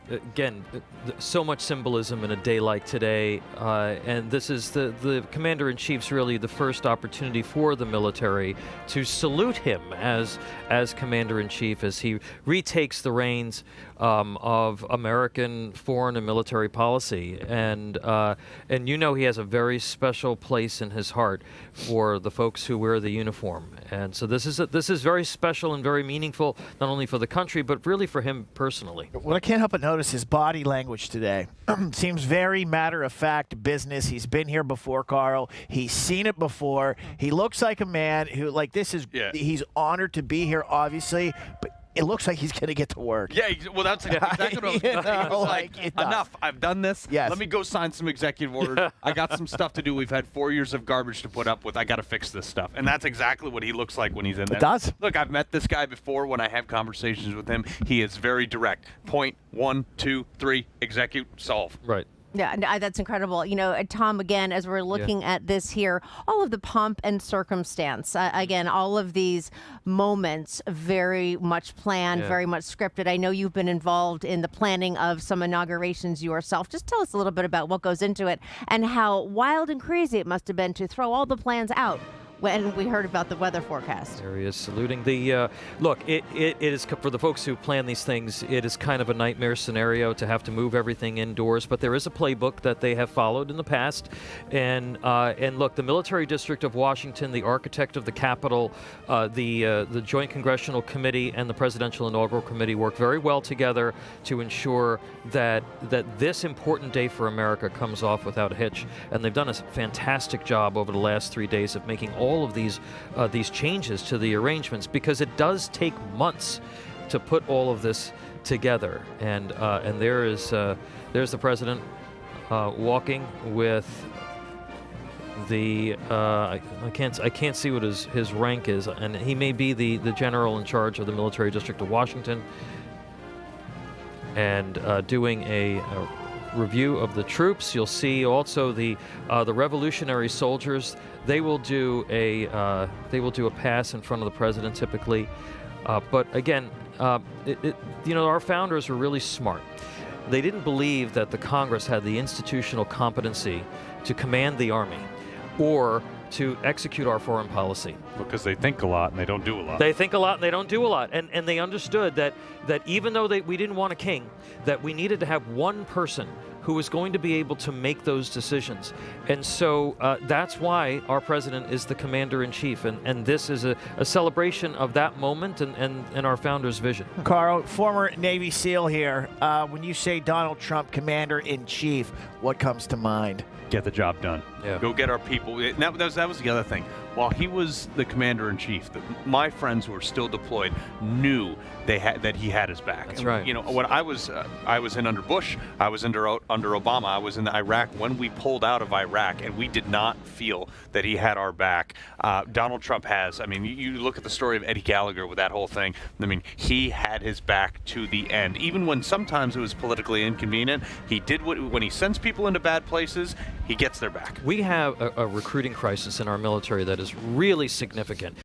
Again, so much symbolism in a day like today, and this is the commander-in-chief's really the first opportunity for the military to salute him as commander-in-chief as he retakes the reins of American foreign and military policy, and he has a very special place in his heart for the folks who wear the uniform, and so this is very special and very meaningful, not only for the country but really for him personally. What I can't help but notice his body language today. Seems very matter-of-fact business. He's been here before, Carl. He's seen it before. He looks like a man who, he's honored to be here, obviously, but it looks like he's going to get to work. Yeah, well, that's exactly what I was going to say. Like, enough. I've done this. Yes. Let me go sign some executive orders. I got some stuff to do. We've had 4 years of garbage to put up with. I got to fix this stuff. And that's exactly what he looks like when he's in there. It does. Look, I've met this guy before when I have conversations with him. He is very direct. Point, 1, 2, 3, execute, solve. Right. Yeah, that's incredible. Tom, again, as we're looking at this here, all of the pomp and circumstance, again, all of these moments very much planned, very much scripted. I know you've been involved in the planning of some inaugurations yourself. Just tell us a little bit about what goes into it and how wild and crazy it must have been to throw all the plans out when we heard about the weather forecast. There he is saluting the, look, it is, for the folks who plan these things, it is kind of a nightmare scenario to have to move everything indoors, but there is a playbook that they have followed in the past. And look, the Military District of Washington, the architect of the Capitol, the Joint Congressional Committee and the Presidential Inaugural Committee work very well together to ensure that this important day for America comes off without a hitch. And they've done a fantastic job over the last 3 days of making all of these changes to the arrangements, because it does take months to put all of this together. And there's the president walking with the I can't see what his rank is, and he may be the general in charge of the Military District of Washington, and doing a review of the troops. You'll see also the Revolutionary soldiers. They will do a pass in front of the president typically, but again, our founders were really smart. They didn't believe that the Congress had the institutional competency to command the army or to execute our foreign policy. Because they think a lot and they don't do a lot. They think a lot and they don't do a lot. And they understood that even though we didn't want a king, that we needed to have one person who was going to be able to make those decisions. And so that's why our president is the commander-in-chief. And this is a celebration of that moment and our founder's vision. Carl, former Navy SEAL here. When you say Donald Trump, commander-in-chief, what comes to mind? Get the job done. Yeah. Go get our people. That was the other thing. While he was the commander-in-chief, my friends who were still deployed knew that he had his back. That's right. When I was in under Bush, I was under Obama, I was in Iraq when we pulled out of Iraq, and we did not feel that he had our back. Donald Trump has. I mean, you look at the story of Eddie Gallagher with that whole thing. I mean, he had his back to the end. Even when sometimes it was politically inconvenient, he did when he sends people into bad places, he gets their back. We have a recruiting crisis in our military that is really significant.